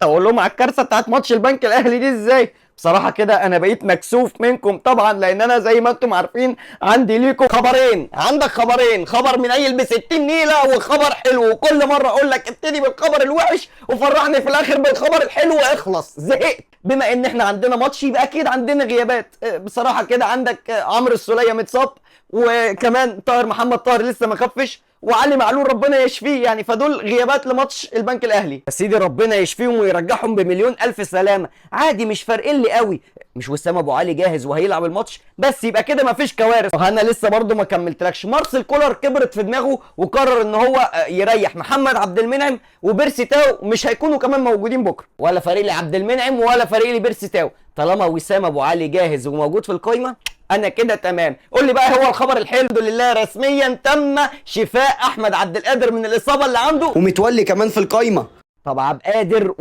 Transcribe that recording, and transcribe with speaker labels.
Speaker 1: اقول لهم على الكارثه بتاعت ماتش البنك الاهلي دي ازاي؟ بصراحه كده انا بقيت مكسوف منكم طبعا، لان انا زي ما انتم عارفين عندي ليكم خبرين. عندك خبرين، خبر منيل ب 60 نيله وخبر حلو، وكل مره اقول لك ابتدي بالخبر الوحش وفرحني في الاخر بالخبر الحلو. اخلص، زهقت. بما ان احنا عندنا ماتش يبقى اكيد عندنا غيابات. بصراحه كده عندك عمرو السوليه متصاب، وكمان طاهر محمد طاهر لسه ما خفش، وعلي معلول ربنا يشفيه يعني. فدول غيابات لماتش البنك الاهلي. يا سيدي ربنا يشفيهم ويرجعهم بمليون الف سلامه، عادي مش فارقين لي قوي. مش وسام ابو علي جاهز وهيلعب الماتش بس يبقى كده مفيش كوارث. وانا لسه برضو ما كملتلكش، مارسيل كولر كبرت في دماغه وقرر ان هو يريح محمد عبد المنعم وبيرسي تاو. مش هيكونوا كمان موجودين بكره، ولا فريق لعبد المنعم ولا فريق لبيرسي تاو. طالما وسام ابو علي جاهز وموجود في القايمه انا كده تمام. قول لي بقى، هو الخبر الحلو لله رسميا تم شفاء احمد عبد القادر من الاصابه اللي عنده،
Speaker 2: ومتولي كمان في القايمه.
Speaker 1: طب عبد القادر